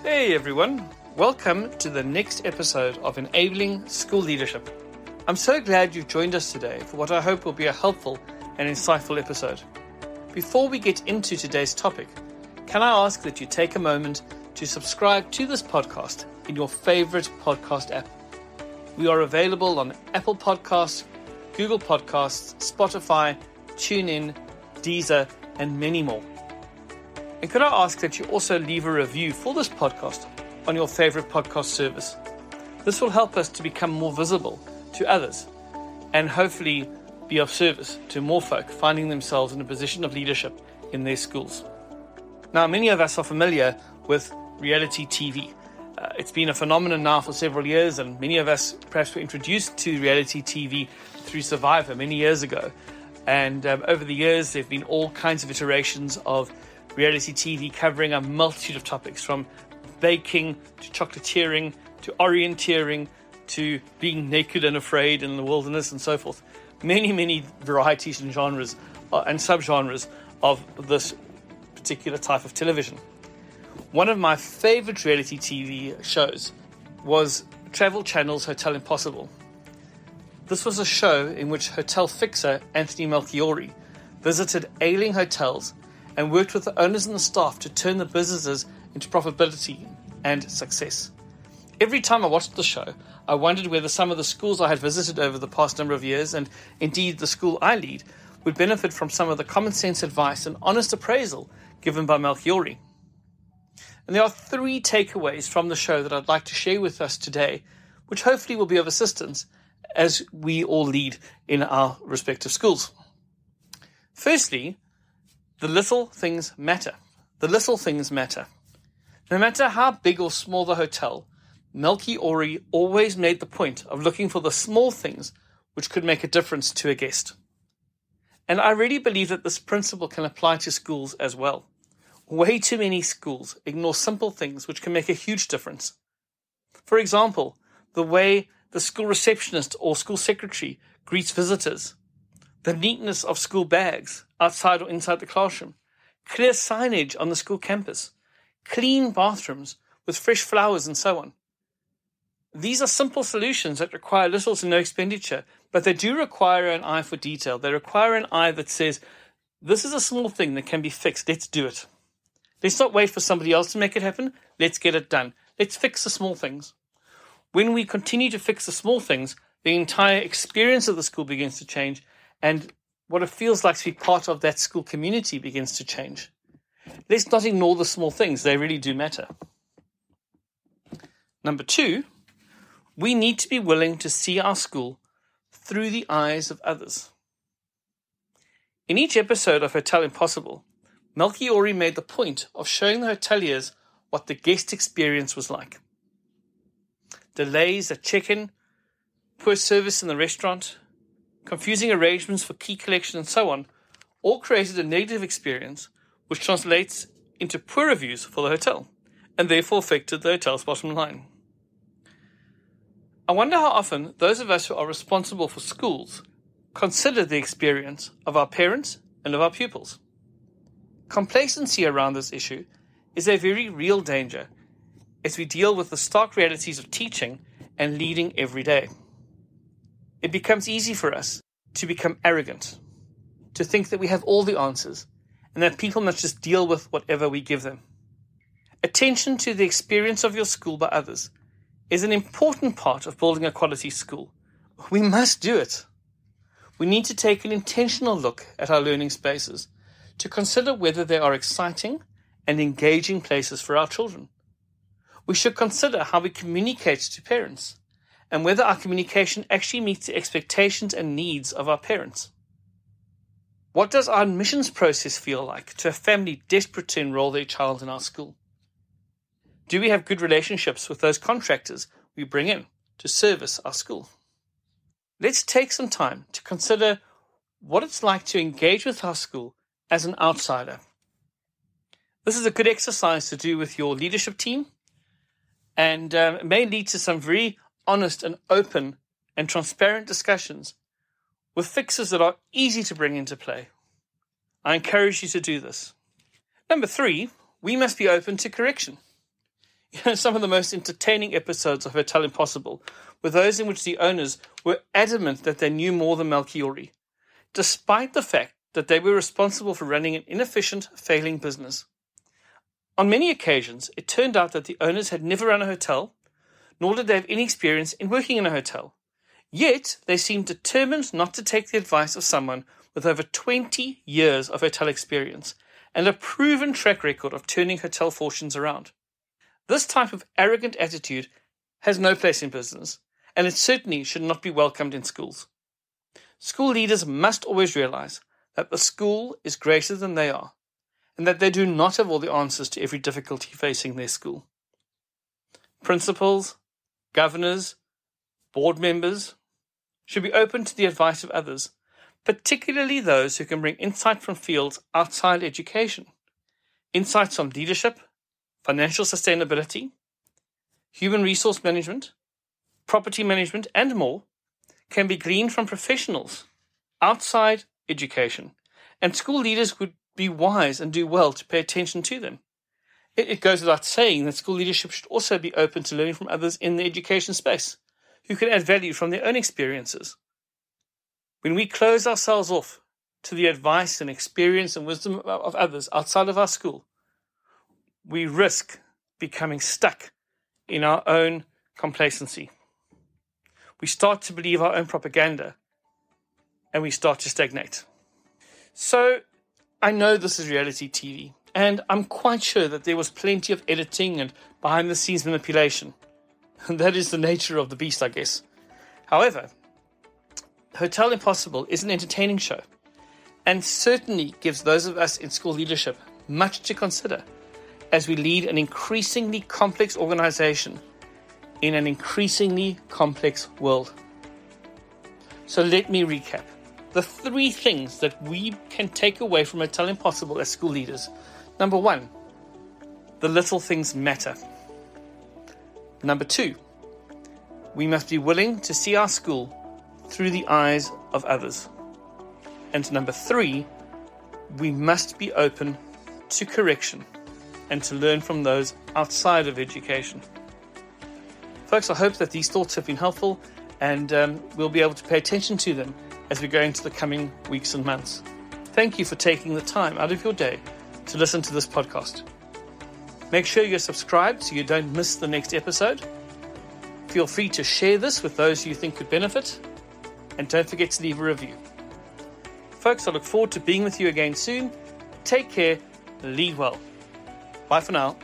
Hey everyone, welcome to the next episode of Enabling School Leadership. I'm so glad you've joined us today for what I hope will be a helpful and insightful episode. Before we get into today's topic, can I ask that you take a moment to subscribe to this podcast in your favorite podcast app? We are available on Apple Podcasts, Google Podcasts, Spotify, TuneIn, Deezer, and many more. And could I ask that you also leave a review for this podcast on your favorite podcast service? This will help us to become more visible to others and hopefully be of service to more folk finding themselves in a position of leadership in their schools. Now, many of us are familiar with reality TV. It's been a phenomenon now for several years, and many of us perhaps were introduced to reality TV through Survivor many years ago. And over the years, there have been all kinds of iterations of reality TV covering a multitude of topics, from baking to chocolatiering to orienteering to being naked and afraid in the wilderness and so forth. Many varieties and genres and subgenres of this particular type of television. One of my favorite reality TV shows was Travel Channel's Hotel Impossible. This was a show in which hotel fixer Anthony Melchiori visited ailing hotels and worked with the owners and the staff to turn the businesses into profitability and success. Every time I watched the show, I wondered whether some of the schools I had visited over the past number of years, and indeed the school I lead, would benefit from some of the common sense advice and honest appraisal given by Melchiori. And there are 3 takeaways from the show that I'd like to share with us today, which hopefully will be of assistance as we all lead in our respective schools. Firstly, the little things matter. The little things matter. No matter how big or small the hotel, Melchiori always made the point of looking for the small things which could make a difference to a guest. And I really believe that this principle can apply to schools as well. Way too many schools ignore simple things which can make a huge difference. For example, the way the school receptionist or school secretary greets visitors, the neatness of school bags outside or inside the classroom, clear signage on the school campus, clean bathrooms with fresh flowers and so on. These are simple solutions that require little to no expenditure, but they do require an eye for detail. They require an eye that says, this is a small thing that can be fixed, let's do it. Let's not wait for somebody else to make it happen, let's get it done. Let's fix the small things. When we continue to fix the small things, the entire experience of the school begins to change, and what it feels like to be part of that school community begins to change. Let's not ignore the small things. They really do matter. Number 2, we need to be willing to see our school through the eyes of others. In each episode of Hotel Impossible, Melchiori made the point of showing the hoteliers what the guest experience was like. Delays at check-in, poor service in the restaurant, confusing arrangements for key collection and so on, all created a negative experience which translates into poor reviews for the hotel and therefore affected the hotel's bottom line. I wonder how often those of us who are responsible for schools consider the experience of our parents and of our pupils. Complacency around this issue is a very real danger as we deal with the stark realities of teaching and leading every day. It becomes easy for us to become arrogant, to think that we have all the answers and that people must just deal with whatever we give them. Attention to the experience of your school by others is an important part of building a quality school. We must do it. We need to take an intentional look at our learning spaces to consider whether they are exciting and engaging places for our children. We should consider how we communicate to parents and whether our communication actually meets the expectations and needs of our parents. What does our admissions process feel like to a family desperate to enroll their child in our school? Do we have good relationships with those contractors we bring in to service our school? Let's take some time to consider what it's like to engage with our school as an outsider. This is a good exercise to do with your leadership team and may lead to some very honest and open and transparent discussions with fixes that are easy to bring into play. I encourage you to do this. Number 3, we must be open to correction. Some of the most entertaining episodes of Hotel Impossible were those in which the owners were adamant that they knew more than Melchiori, despite the fact that they were responsible for running an inefficient, failing business. On many occasions, it turned out that the owners had never run a hotel, nor did they have any experience in working in a hotel. Yet, they seemed determined not to take the advice of someone with over 20 years of hotel experience and a proven track record of turning hotel fortunes around. This type of arrogant attitude has no place in business, and it certainly should not be welcomed in schools. School leaders must always realize that the school is greater than they are, and that they do not have all the answers to every difficulty facing their school. Principals, governors, board members should be open to the advice of others, particularly those who can bring insight from fields outside education. Insights on leadership, financial sustainability, human resource management, property management, and more can be gleaned from professionals outside education, and school leaders would be wise and do well to pay attention to them. It goes without saying that school leadership should also be open to learning from others in the education space, who can add value from their own experiences. When we close ourselves off to the advice and experience and wisdom of others outside of our school, we risk becoming stuck in our own complacency. We start to believe our own propaganda, and we start to stagnate. So, I know this is reality TV, and I'm quite sure that there was plenty of editing and behind-the-scenes manipulation. And that is the nature of the beast, I guess. However, Hotel Impossible is an entertaining show, and certainly gives those of us in school leadership much to consider as we lead an increasingly complex organization in an increasingly complex world. So let me recap. The 3 things that we can take away from Hotel Impossible as school leaders. Number 1, the little things matter. Number 2, we must be willing to see our school through the eyes of others. And number 3, we must be open to correction and to learn from those outside of education. Folks, I hope that these thoughts have been helpful, and we'll be able to pay attention to them as we go into the coming weeks and months. Thank you for taking the time out of your day to listen to this podcast. Make sure you're subscribed so you don't miss the next episode. Feel free to share this with those you think could benefit, and don't forget to leave a review. Folks, I look forward to being with you again soon. Take care, lead well. Bye for now.